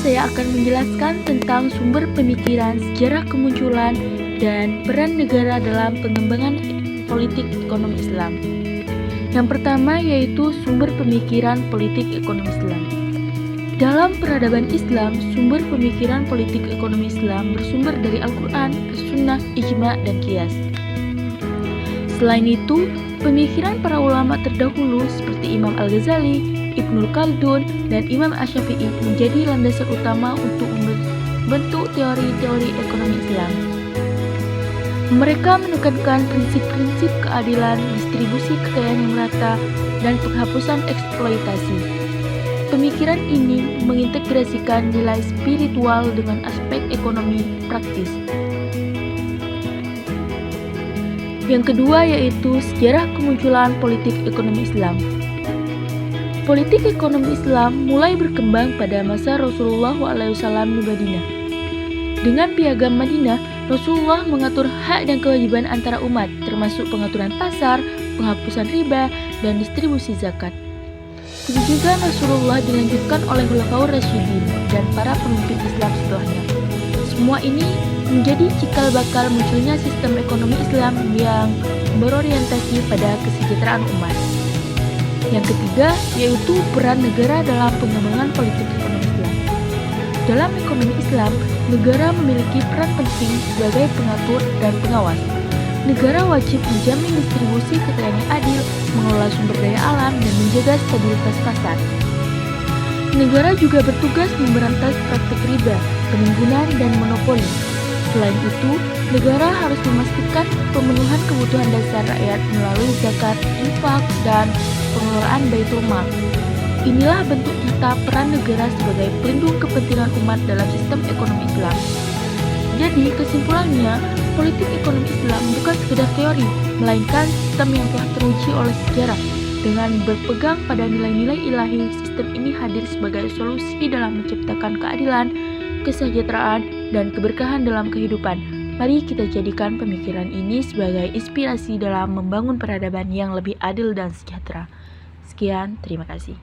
saya akan menjelaskan tentang sumber pemikiran, sejarah kemunculan, dan peran negara dalam pengembangan politik ekonomi Islam. Yang pertama yaitu sumber pemikiran politik ekonomi Islam. Dalam peradaban Islam, sumber pemikiran politik ekonomi Islam bersumber dari Al-Quran, As-Sunnah, Ijma', dan Qiyas. Selain itu, pemikiran para ulama terdahulu seperti Imam Al-Ghazali, Ibnul Khaldun, dan Imam Asy-Syafi'i menjadi landasan utama untuk membentuk teori-teori ekonomi Islam. Mereka menekankan prinsip-prinsip keadilan, distribusi kekayaan yang merata, dan penghapusan eksploitasi. Pemikiran ini mengintegrasikan nilai spiritual dengan aspek ekonomi praktis. Yang kedua yaitu sejarah kemunculan politik ekonomi Islam. Politik ekonomi Islam mulai berkembang pada masa Rasulullah SAW di Madinah. Dengan piagam Madinah, Rasulullah mengatur hak dan kewajiban antara umat, termasuk pengaturan pasar, penghapusan riba, dan distribusi zakat. Begitu juga Rasulullah dilanjutkan oleh Khulafaur Rasyidin dan para pemimpin Islam setelahnya. Semua ini menjadi cikal bakal munculnya sistem ekonomi Islam yang berorientasi pada kesejahteraan umat. Yang ketiga yaitu peran negara dalam pengembangan politik ekonomi Islam. Dalam ekonomi Islam, negara memiliki peran penting sebagai pengatur dan pengawas. Negara wajib menjamin distribusi kekayaan yang adil, mengelola sumber daya alam, dan menjaga stabilitas pasar. Negara juga bertugas memberantas praktik riba, penimbunan, dan monopoli. Selain itu, negara harus memastikan pemenuhan kebutuhan dasar rakyat melalui zakat, infak, dan pengelolaan Baitul Mal. Inilah bentuk nyata peran negara sebagai pelindung kepentingan umat dalam sistem ekonomi Islam. Jadi, kesimpulannya, politik ekonomi Islam bukan sekedar teori, melainkan sistem yang telah teruji oleh sejarah. Dengan berpegang pada nilai-nilai ilahi, sistem ini hadir sebagai solusi dalam menciptakan keadilan, kesejahteraan, dan keberkahan dalam kehidupan. Mari kita jadikan pemikiran ini sebagai inspirasi dalam membangun peradaban yang lebih adil dan sejahtera. Sekian, terima kasih.